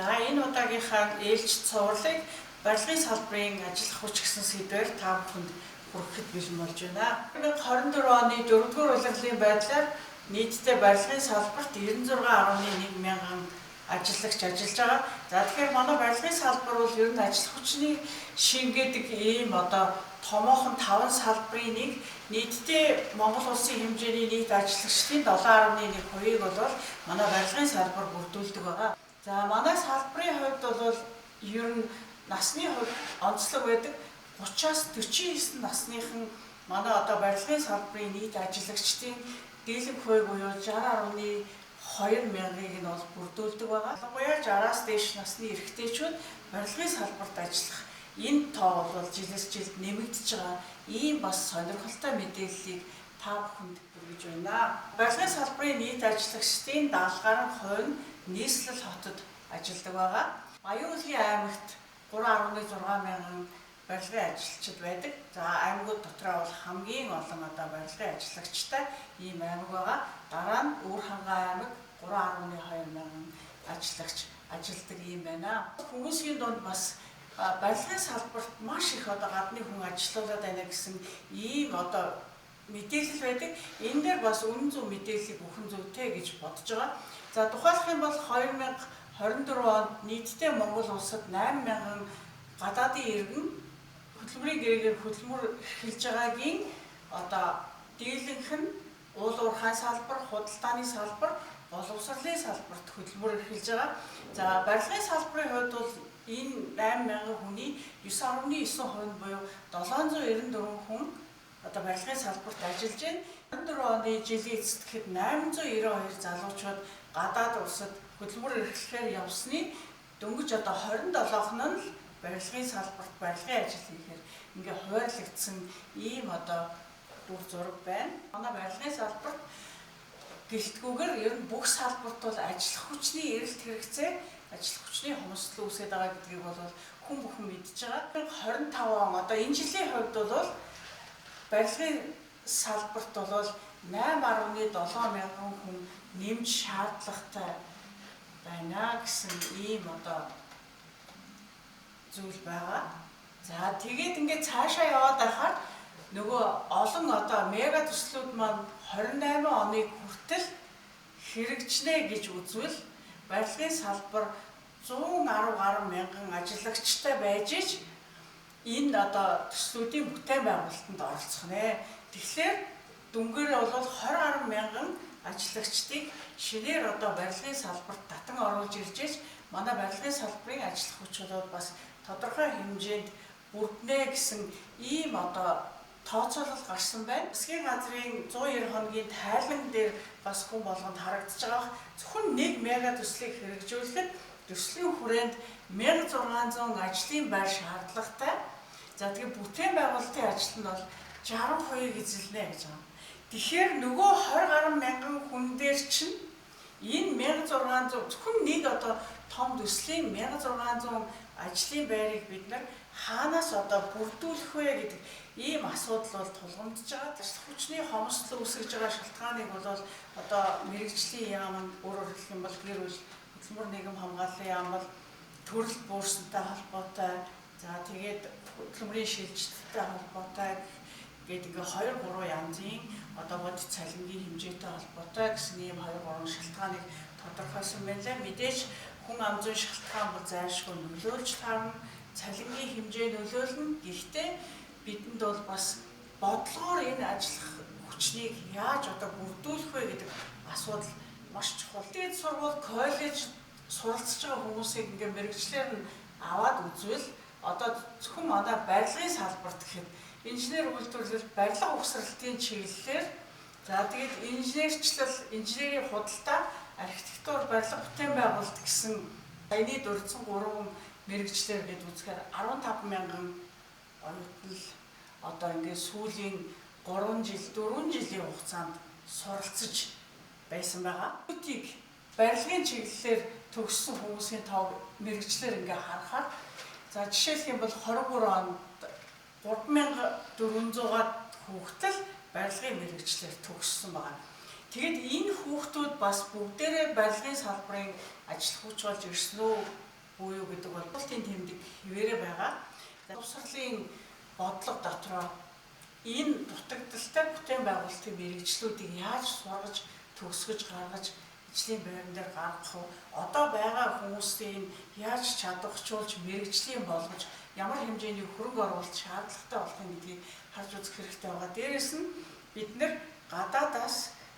За энэ удаагийнхаа ээлж цувралыг барилгын салбарын ажиллах хүч гэсэн сэдвээр та бүхэнд хүрэхэд бэлэн болж байна. 2024 оны 4-р улирлын байдлаар нийтдээ барилгын салбарт 96.1 мянган ажиллагч ажиллаж байгаа. За тэгэхээр манай барилгын салбар бол ер нь ажиллах хүчний шингээдэг ийм томоохон 5 салбарын нэг. Нийтдээ Монгол улсын хэмжээний нийт ажиллагчдын 7.1%-ийг бол манай барилгын салбар бүрдүүлдэг байгаа. За манай салбарын хувьд бол ер нь насны хувьд онцлог байдаг. 30-аас 49 насныхан манай барилгын салбарын нийт ажиллагчдын дийлэнх хувь буюу 60.2 мянгаыг нь бол бүрдүүлдэг байгаа. Ялангуяа 60-аас дээш насны эрэгтэйчүүд барилгын салбарт ажиллах энэ тоо бол жилээс жилд нэмэгдэж байгаа. Ийм бас сонирхолтой мэдээллийг та бүхэнд хүргэж байна. Барилгын салбарын нийт ажиллагчдын 70% нь нийслэл хотод ажилладаг байгаа. Баян-Улгийн аймагт 3.6 мянган барилгын ажилчид байдаг. За аймагуд дотроо бол хамгийн олон барилгын ажиллагчтай ийм аймаг байгаа. Дараа нь Өвөрхангай аймаг 3.2 мянган ажиллагч ажилладаг ийм байна. Хүмүүсийн дунд бас барилгын салбарт маш их гадны хүн ажиллаулаад байна гэсэн ийм мэдээлэл байдаг. Энэ дээр бас үнэн зөв мэдээллийг бүхэн зөвтэй гэж бодож байгаа. За тухайлах юм бол 2024 онд нийтдээ Монгол улсад 8 мянган гадаадын иргэн хөдөлмөрийн гэрээгээр хөдөлмөр эрхэлж байгаагийн дийлэнх нь уул уурхай салбар, худалдааны салбар, боловсролын салбарт хөдөлмөр эрхэлж байгаа. За барилгын салбарын хувьд бол энэ 8 мянган хүний 9.9% буюу 794 хүн барилгын салбарт ажиллаж байна. 24 оны жилийн эцэст гэхэд 892 залуучууд гадаад улсад хөдөлмөр эрхлэхээр явсны дөнгөж 27 нь л барилгын салбарт барилгын ажил хийхээр ингээ хуваарлагдсан ийм дүр зураг байна. Манай барилгын салбарт гэлтгүүгээр ер нь бүх салбарт бол ажиллах хүчний эрэлт хэрэгцээ, ажиллах хүчний хомсдол үүсэж байгаа гэдгийг бол хүн бүхэн мэдж байгаа. 25 он энэ жилийн хувьд бол барилгын салбарт бол 8.7 мянган хүн нэмж шаардлагатай байна гэсэн ийм зүйл байгаа. За тэгээд ингээд цаашаа яваад байхаар нөгөө олон мега төслүүд маань 28 оныг хүртэл хэрэгжнэ гэж үзвэл барилгын салбар 110 гаруй мянган ажиллагчтай байж ич энэ төслүүдийн бүтээн байгуулалтанд оролцох нэ. Тэгэхээр дүнгээр бол 20 гаруй мянган ажиллагчдыг шинээр барилгын салбарт татан оруулж ирж манай барилгын салбарын ажиллах хүч бол бас тодорхой хэмжээнд бүрднэ гэсэн ийм тооцоолол гарсан байна. Засгийн газрын 190 хоногийн тайлан дээр бас хүн болгонд харагдаж байгаа. Зөвхөн нэг мега төслийг хэрэгжүүлэхэд төслийн хүрээнд 1600 ажлын байр шаардлагатай. За тэгээд бүтээн байгуулалтын ажил нь бол 60% эзэлнэ гэж байна. Тэгэхээр нөгөө 20 гаруй мянган хүн дээр чинь энэ 1600 зөвхөн нэг том төслийн 1600 ажлын байрыг бид хаанаас бүрдүүлэх вэ гэдэг ийм асуудал бол тулгамдж байгаа. Ажиллах хүчний хомсдол үүсгэж байгаа шалтгааныг бол мэрэгжлийн яам, өөрөөр хэлэх юм бол гэр бүл хөдөлмөр нийгэм хамгааллын яам, төрөл буурсантай холбоотой, за тэгээд хөдөлмөрийн шилжилттэй холбоотой гэдэг ингээ 2-3 янзын бодит цалингийн хэмжээтэй холбоотой гэсэн ийм 2-3 шалтгааныг тодорхойлсон байна. Мэдээж хүн ам зүйн шалтгаан бол зайлшгүй нөлөөлж таарна, цалингийн хэмжээ нөлөөлнө. Гэхдээ бидэнд бол бас бодлогоор энэ ажиллах хүчнийг яаж бүрдүүлэх вэ гэдэг асуудал маш чухал. Дээд сургууль, коллеж суралцж байгаа хүмүүсийг ингээ мэрэгчлэр нь аваад үзвэл зөвхөн манай барилгын салбарт гэхэд инженер үйлдвэрлэл, барилга угсралтын чиглэлээр за тэгээд инженерчлэл, инженерийн худалдаа, архитектур, барилга бүтээн байгуулалт гэсэн саяны дурдсан 3 мэрэгчлэр гээд үзэхээр 15 мянган оюутан ингээ сүүлийн 3 жил, 4 жилийн хугацаанд суралцж байсан байгаа. Үүнийг барилгын чиглэлээр төгссөн хүмүүсийн тоо мэрэгчлэр ингээ харахаар за жишээлх юм бол 23 онд 3400-аад хүүхдэл барилгын мэрэгчлэр төгссөн байгаа. Тэгээд энэ хүүхдүүд бас бүгдээрээ барилгын салбарын ажиллах хүч болж ирсэн үү буюу гэдэг бол тийм тэмдэг хിവэрэ байгаа. Боловсролын бодлого дотроо энэ дутагдaltaй бүтээн байгуулалтын мэргэжлүүдийг яаж сургаж, төгсгөж, гаргаж мэргэжлийн байран дээр гаргах вэ? Одоо байгаа хүмүүсийн яаж чадварчулж, мэргэжлийн болгож, ямар хэмжээний хөрөнгө оруулалт шаардлагатай болохын гэдгийг харж үзэх хэрэгтэй байгаа. Дээрээс нь бид нэр гадаадаас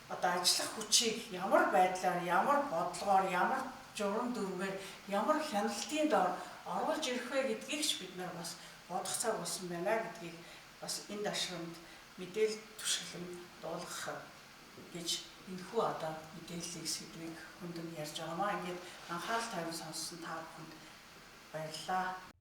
одоо ажиллах хүчийг ямар байдлаар, ямар бодлогоор, ямар журам дүрмээр, ямар хяналтын дор оруулж ирэх вэ гэдгийг ч бид нар бас бодох цаг болсон байна гэдгийг бас энэ дашрамд мэдээлэл түшиглэн дуулгах гэж энэхүү одоо мэдээллийг сэдвийг хүндэн ярьж байгаамаа. Ингээд анхаарал тавьсан сонссон та бүхэнд баярлалаа.